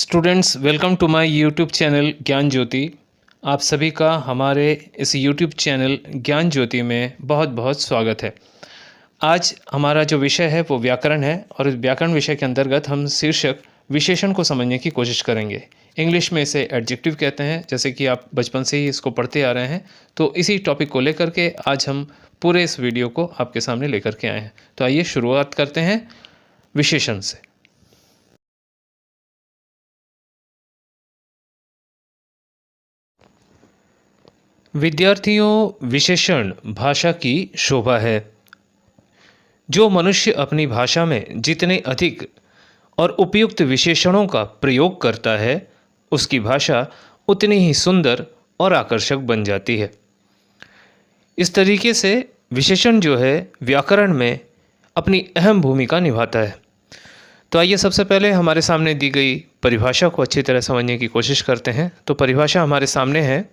Students, welcome to my YouTube channel Gyan Jyoti. आप सभी का हमारे इस यूट्यूब चैनल ज्ञान ज्योति में बहुत बहुत स्वागत है। आज हमारा जो विषय है वो व्याकरण है और इस व्याकरण विषय के अंतर्गत हम शीर्षक विशेषण को समझने की कोशिश करेंगे। इंग्लिश में इसे एडजेक्टिव कहते हैं, जैसे कि आप बचपन से ही इसको पढ़ते आ रहे हैं। तो इसी टॉपिक को लेकर के आज हम पूरे इस वीडियो को आपके सामने लेकर के आए हैं। तो आइए शुरुआत करते हैं विशेषण से। विद्यार्थियों, विशेषण भाषा की शोभा है। जो मनुष्य अपनी भाषा में जितने अधिक और उपयुक्त विशेषणों का प्रयोग करता है, उसकी भाषा उतनी ही सुंदर और आकर्षक बन जाती है। इस तरीके से विशेषण जो है व्याकरण में अपनी अहम भूमिका निभाता है। तो आइए सबसे पहले हमारे सामने दी गई परिभाषा को अच्छी तरह समझने की कोशिश करते हैं। तो परिभाषा हमारे सामने है,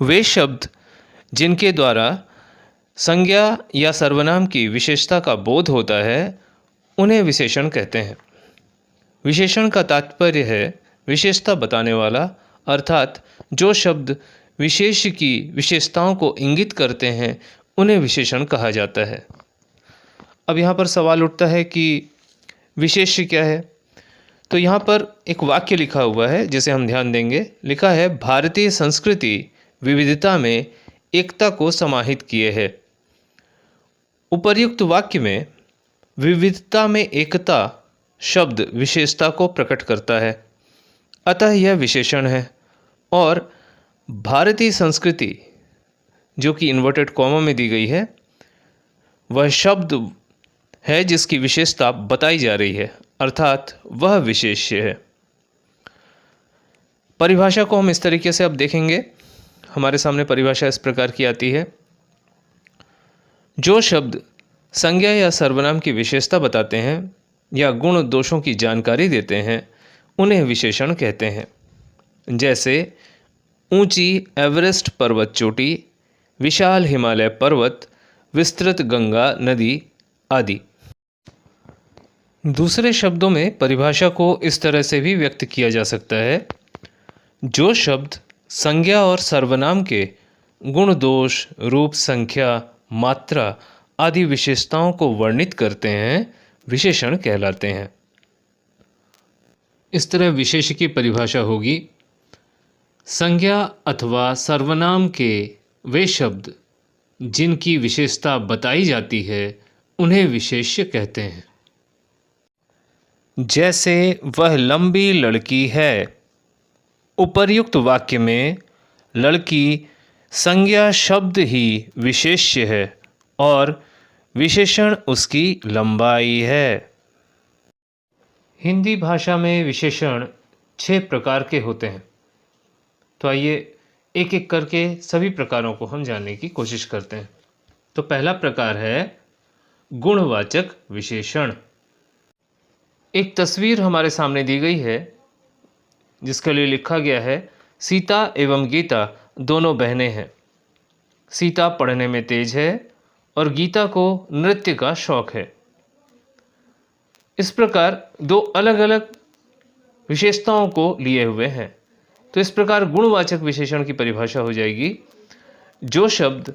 वे शब्द जिनके द्वारा संज्ञा या सर्वनाम की विशेषता का बोध होता है उन्हें विशेषण कहते हैं। विशेषण का तात्पर्य है विशेषता बताने वाला, अर्थात जो शब्द विशेष की विशेषताओं को इंगित करते हैं उन्हें विशेषण कहा जाता है। अब यहाँ पर सवाल उठता है कि विशेष्य क्या है। तो यहाँ पर एक वाक्य लिखा हुआ है जिसे हम ध्यान देंगे। लिखा है, भारतीय संस्कृति विविधता में एकता को समाहित किए है। उपर्युक्त वाक्य में विविधता में एकता शब्द विशेषता को प्रकट करता है, अतः यह विशेषण है। और भारतीय संस्कृति जो कि इन्वर्टेड कॉमा में दी गई है, वह शब्द है जिसकी विशेषता बताई जा रही है, अर्थात वह विशेष्य है। परिभाषा को हम इस तरीके से अब देखेंगे। हमारे सामने परिभाषा इस प्रकार की आती है, जो शब्द संज्ञा या सर्वनाम की विशेषता बताते हैं या गुण दोषों की जानकारी देते हैं उन्हें विशेषण कहते हैं। जैसे ऊंची एवरेस्ट पर्वत चोटी, विशाल हिमालय पर्वत, विस्तृत गंगा नदी आदि। दूसरे शब्दों में परिभाषा को इस तरह से भी व्यक्त किया जा सकता है, जो शब्द संज्ञा और सर्वनाम के गुण दोष, रूप, संख्या, मात्रा आदि विशेषताओं को वर्णित करते हैं विशेषण कहलाते हैं। इस तरह विशेष्य की परिभाषा होगी, संज्ञा अथवा सर्वनाम के वे शब्द जिनकी विशेषता बताई जाती है उन्हें विशेष्य कहते हैं। जैसे वह लंबी लड़की है। उपर्युक्त वाक्य में लड़की संज्ञा शब्द ही विशेष्य है और विशेषण उसकी लंबाई है। हिंदी भाषा में विशेषण 6 प्रकार के होते हैं। तो आइए एक एक करके सभी प्रकारों को हम जानने की कोशिश करते हैं। तो पहला प्रकार है गुणवाचक विशेषण। एक तस्वीर हमारे सामने दी गई है जिसके लिए लिखा गया है, सीता एवं गीता दोनों बहनें हैं। सीता पढ़ने में तेज है और गीता को नृत्य का शौक है। इस प्रकार दो अलग अलग विशेषताओं को लिए हुए हैं। तो इस प्रकार गुणवाचक विशेषण की परिभाषा हो जाएगी, जो शब्द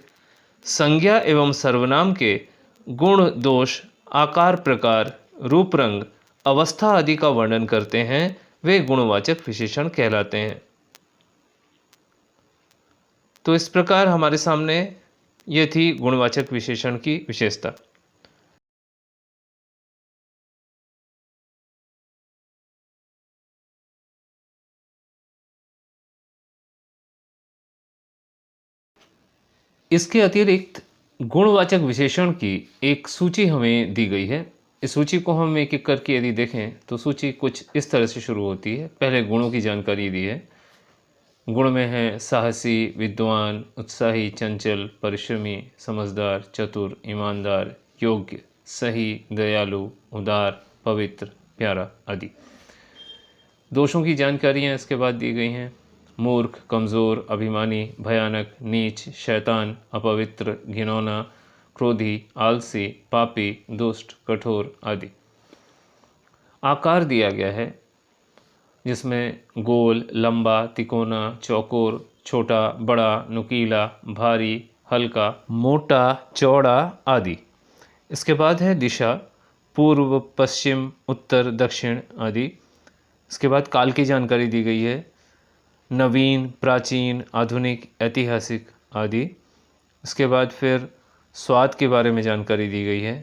संज्ञा एवं सर्वनाम के गुण दोष, आकार प्रकार, रूप रंग, अवस्था आदि का वर्णन करते हैं वे गुणवाचक विशेषण कहलाते हैं। तो इस प्रकार हमारे सामने ये थी गुणवाचक विशेषण की विशेषता। इसके अतिरिक्त गुणवाचक विशेषण की एक सूची हमें दी गई है। इस सूची को हम एक एक करके यदि देखें तो सूची कुछ इस तरह से शुरू होती है। पहले गुणों की जानकारी दी है। गुण में है साहसी, विद्वान, उत्साही, चंचल, परिश्रमी, समझदार, चतुर, ईमानदार, योग्य, सही, दयालु, उदार, पवित्र, प्यारा आदि। दोषों की जानकारियाँ इसके बाद दी गई हैं। मूर्ख, कमज़ोर, अभिमानी, भयानक, नीच, शैतान, अपवित्र, घिनौना, क्रोधी, आलसी, पापी, दुष्ट, कठोर आदि। आकार दिया गया है, जिसमें गोल, लंबा, तिकोना, चौकोर, छोटा, बड़ा, नुकीला, भारी, हल्का, मोटा, चौड़ा आदि। इसके बाद है दिशा, पूर्व, पश्चिम, उत्तर, दक्षिण आदि। इसके बाद काल की जानकारी दी गई है, नवीन, प्राचीन, आधुनिक, ऐतिहासिक आदि। इसके बाद फिर स्वाद के बारे में जानकारी दी गई है,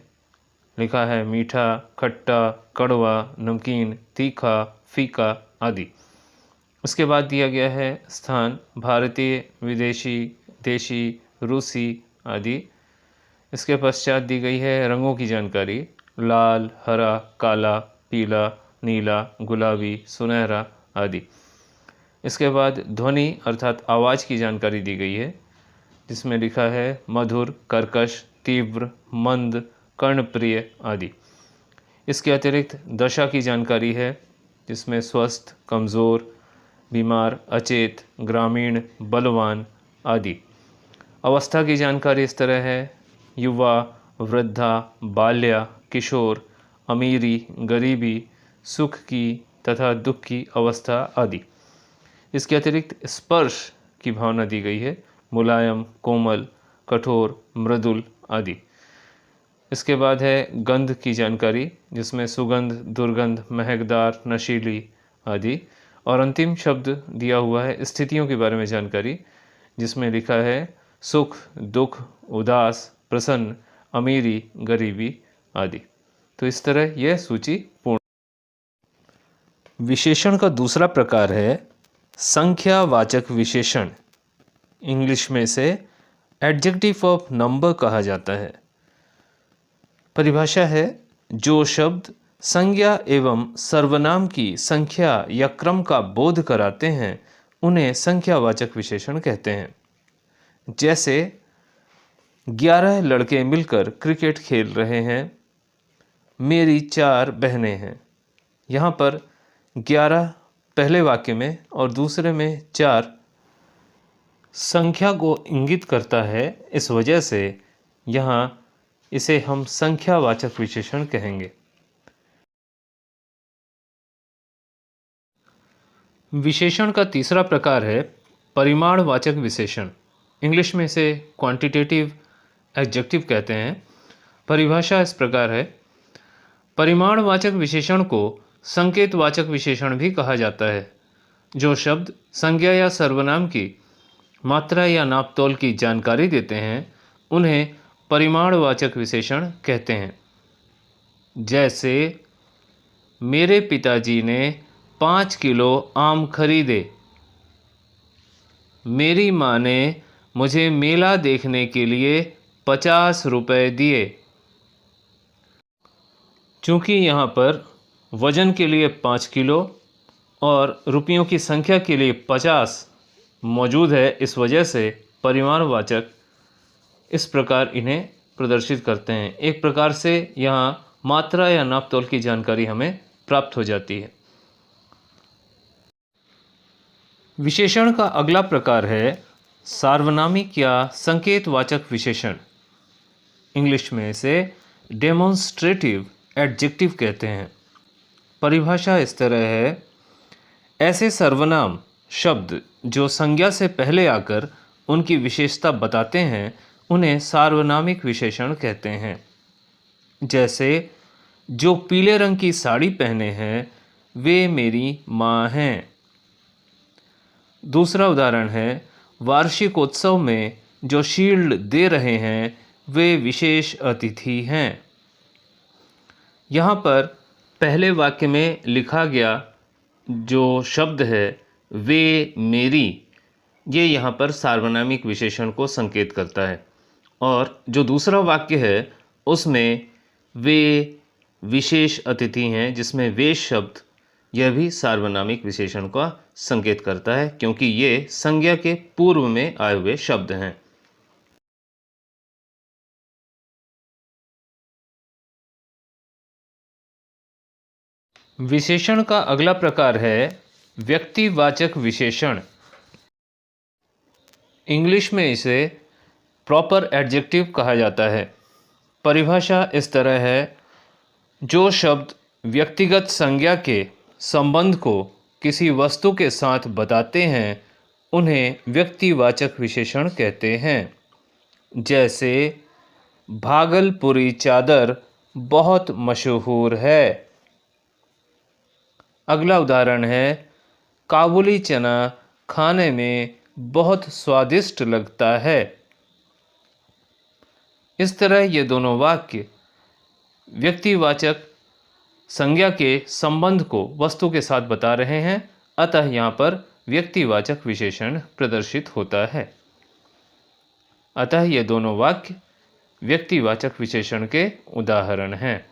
लिखा है मीठा, खट्टा, कड़वा, नमकीन, तीखा, फीका आदि। उसके बाद दिया गया है स्थान, भारतीय, विदेशी, देशी, रूसी आदि। इसके पश्चात दी गई है रंगों की जानकारी, लाल, हरा, काला, पीला, नीला, गुलाबी, सुनहरा आदि। इसके बाद ध्वनि अर्थात आवाज़ की जानकारी दी गई है, जिसमें लिखा है मधुर, कर्कश, तीव्र, मंद, कर्णप्रिय आदि। इसके अतिरिक्त दशा की जानकारी है, जिसमें स्वस्थ, कमज़ोर, बीमार, अचेत, ग्रामीण, बलवान आदि। अवस्था की जानकारी इस तरह है, युवा, वृद्धा, बाल्या, किशोर, अमीरी, गरीबी, सुख की तथा दुख की अवस्था आदि। इसके अतिरिक्त स्पर्श की भावना दी गई है, मुलायम, कोमल, कठोर, मृदुल आदि। इसके बाद है गंध की जानकारी, जिसमें सुगंध, दुर्गंध, महकदार, नशीली आदि। और अंतिम शब्द दिया हुआ है स्थितियों के बारे में जानकारी, जिसमें लिखा है सुख, दुख, उदास, प्रसन्न, अमीरी, गरीबी आदि। तो इस तरह यह सूची पूर्ण। विशेषण का दूसरा प्रकार है संख्यावाचक विशेषण। इंग्लिश में इसे एडजेक्टिव ऑफ नंबर कहा जाता है। परिभाषा है, जो शब्द संज्ञा एवं सर्वनाम की संख्या या क्रम का बोध कराते हैं उन्हें संख्यावाचक विशेषण कहते हैं। जैसे 11 लड़के मिलकर क्रिकेट खेल रहे हैं, मेरी 4 बहनें हैं। यहाँ पर 11 पहले वाक्य में और दूसरे में 4 संख्या को इंगित करता है, इस वजह से यहाँ इसे हम संख्यावाचक विशेषण कहेंगे। विशेषण का तीसरा प्रकार है परिमाणवाचक विशेषण। इंग्लिश में इसे क्वांटिटेटिव एडजेक्टिव कहते हैं। परिभाषा इस प्रकार है, परिमाणवाचक विशेषण को संकेतवाचक विशेषण भी कहा जाता है। जो शब्द संज्ञा या सर्वनाम की मात्रा या नापतोल की जानकारी देते हैं उन्हें परिमाणवाचक विशेषण कहते हैं। जैसे मेरे पिताजी ने 5 किलो आम खरीदे, मेरी माँ ने मुझे मेला देखने के लिए 50 रुपए दिए। चूँकि यहाँ पर वजन के लिए 5 किलो और रुपयों की संख्या के लिए 50 मौजूद है, इस वजह से परिमाणवाचक इस प्रकार इन्हें प्रदर्शित करते हैं। एक प्रकार से यहाँ मात्रा या नापतोल की जानकारी हमें प्राप्त हो जाती है। विशेषण का अगला प्रकार है सार्वनामिक या संकेतवाचक विशेषण। इंग्लिश में इसे डेमोन्स्ट्रेटिव एडजेक्टिव कहते हैं। परिभाषा इस तरह है, ऐसे सर्वनाम शब्द जो संज्ञा से पहले आकर उनकी विशेषता बताते हैं उन्हें सार्वनामिक विशेषण कहते हैं। जैसे जो पीले रंग की साड़ी पहने हैं वे मेरी माँ हैं। दूसरा उदाहरण है, वार्षिकोत्सव में जो शील्ड दे रहे हैं वे विशेष अतिथि हैं। यहाँ पर पहले वाक्य में लिखा गया जो शब्द है वे मेरी, ये यहाँ पर सार्वनामिक विशेषण को संकेत करता है। और जो दूसरा वाक्य है उसमें वे विशेष अतिथि हैं, जिसमें वे शब्द यह भी सार्वनामिक विशेषण का संकेत करता है, क्योंकि ये संज्ञा के पूर्व में आए हुए शब्द हैं। विशेषण का अगला प्रकार है व्यक्तिवाचक विशेषण। इंग्लिश में इसे प्रॉपर एडजेक्टिव कहा जाता है। परिभाषा इस तरह है, जो शब्द व्यक्तिगत संज्ञा के संबंध को किसी वस्तु के साथ बताते हैं उन्हें व्यक्तिवाचक विशेषण कहते हैं। जैसे भागलपुरी चादर बहुत मशहूर है। अगला उदाहरण है काबुली चना खाने में बहुत स्वादिष्ट लगता है। इस तरह ये दोनों वाक्य व्यक्तिवाचक संज्ञा के संबंध को वस्तु के साथ बता रहे हैं, अतः यहाँ पर व्यक्तिवाचक विशेषण प्रदर्शित होता है। अतः ये दोनों वाक्य व्यक्तिवाचक विशेषण के उदाहरण हैं।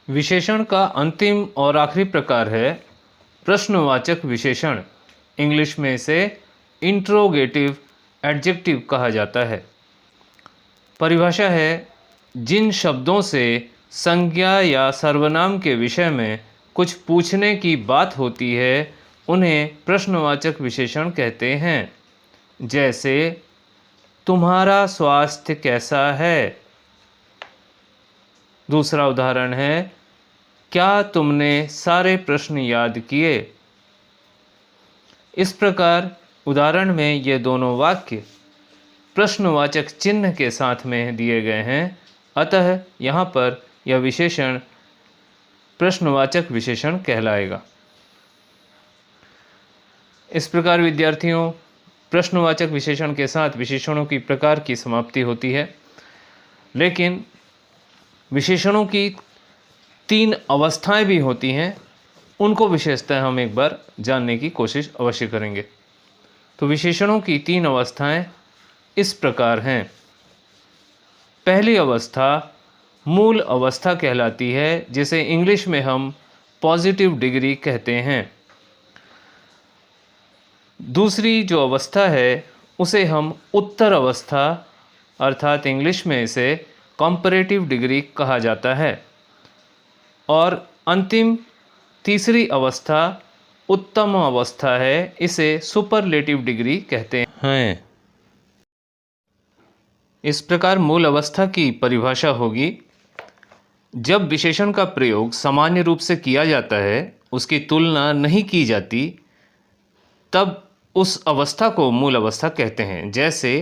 विशेषण का अंतिम और आखिरी प्रकार है प्रश्नवाचक विशेषण। इंग्लिश में इसे इंट्रोगेटिव एडजेक्टिव कहा जाता है। परिभाषा है जिन शब्दों से संज्ञा या सर्वनाम के विषय में कुछ पूछने की बात होती है उन्हें प्रश्नवाचक विशेषण कहते हैं। जैसे तुम्हारा स्वास्थ्य कैसा है। दूसरा उदाहरण है क्या तुमने सारे प्रश्न याद किए। इस प्रकार उदाहरण में ये दोनों वाक्य प्रश्नवाचक चिन्ह के साथ में दिए गए हैं, अतः यहाँ पर यह विशेषण प्रश्नवाचक विशेषण कहलाएगा। इस प्रकार विद्यार्थियों प्रश्नवाचक विशेषण के साथ विशेषणों की प्रकार की समाप्ति होती है, लेकिन विशेषणों की 3 अवस्थाएं भी होती हैं, उनको विशेषतः हम एक बार जानने की कोशिश अवश्य करेंगे। तो विशेषणों की 3 अवस्थाएं इस प्रकार हैं। पहली अवस्था मूल अवस्था कहलाती है, जिसे इंग्लिश में हम पॉजिटिव डिग्री कहते हैं। दूसरी जो अवस्था है उसे हम उत्तर अवस्था अर्थात इंग्लिश में इसे कंपैरेटिव डिग्री कहा जाता है। और अंतिम तीसरी अवस्था उत्तम अवस्था है, इसे सुपरलेटिव डिग्री कहते हैं। इस प्रकार मूल अवस्था की परिभाषा होगी जब विशेषण का प्रयोग सामान्य रूप से किया जाता है, उसकी तुलना नहीं की जाती, तब उस अवस्था को मूल अवस्था कहते हैं। जैसे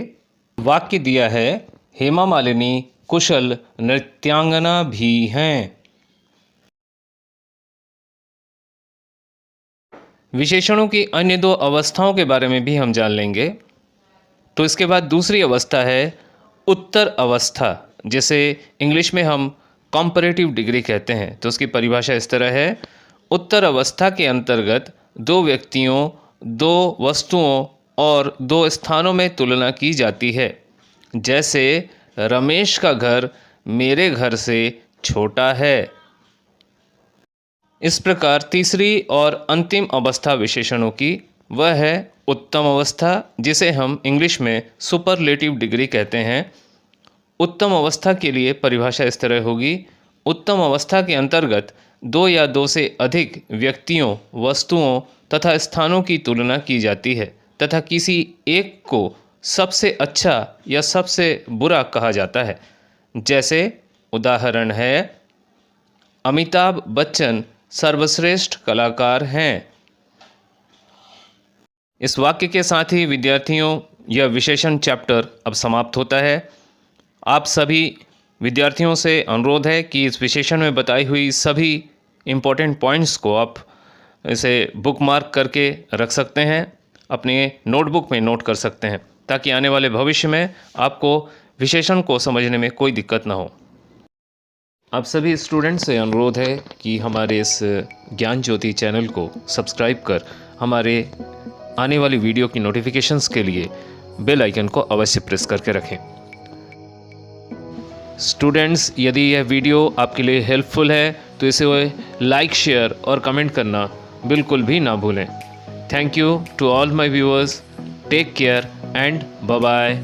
वाक्य दिया है हेमा मालिनी कुशल नृत्यांगना भी हैं। विशेषणों की अन्य 2 अवस्थाओं के बारे में भी हम जान लेंगे। तो इसके बाद दूसरी अवस्था है उत्तर अवस्था, जिसे इंग्लिश में हम कंपैरेटिव डिग्री कहते हैं। तो उसकी परिभाषा इस तरह है उत्तर अवस्था के अंतर्गत 2 व्यक्तियों, 2 वस्तुओं और 2 स्थानों में तुलना की जाती है। जैसे रमेश का घर मेरे घर से छोटा है। इस प्रकार तीसरी और अंतिम अवस्था विशेषणों की वह है उत्तम अवस्था, जिसे हम इंग्लिश में सुपरलेटिव डिग्री कहते हैं। उत्तम अवस्था के लिए परिभाषा इस तरह होगी उत्तम अवस्था के अंतर्गत 2 या 2 से अधिक व्यक्तियों, वस्तुओं तथा स्थानों की तुलना की जाती है तथा किसी एक को सबसे अच्छा या सबसे बुरा कहा जाता है। जैसे उदाहरण है अमिताभ बच्चन सर्वश्रेष्ठ कलाकार हैं। इस वाक्य के साथ ही विद्यार्थियों यह विशेषण चैप्टर अब समाप्त होता है। आप सभी विद्यार्थियों से अनुरोध है कि इस विशेषण में बताई हुई सभी इम्पोर्टेंट पॉइंट्स को आप इसे बुकमार्क करके रख सकते हैं, अपने नोटबुक में नोट कर सकते हैं, ताकि आने वाले भविष्य में आपको विशेषण को समझने में कोई दिक्कत ना हो। आप सभी स्टूडेंट्स से अनुरोध है कि हमारे इस ज्ञान ज्योति चैनल को सब्सक्राइब कर हमारे आने वाली वीडियो की नोटिफिकेशंस के लिए बेल आइकन को अवश्य प्रेस करके रखें। स्टूडेंट्स, यदि यह वीडियो आपके लिए हेल्पफुल है तो इसे लाइक, शेयर और कमेंट करना बिल्कुल भी ना भूलें। Thank you to all my viewers. Take care and bye bye.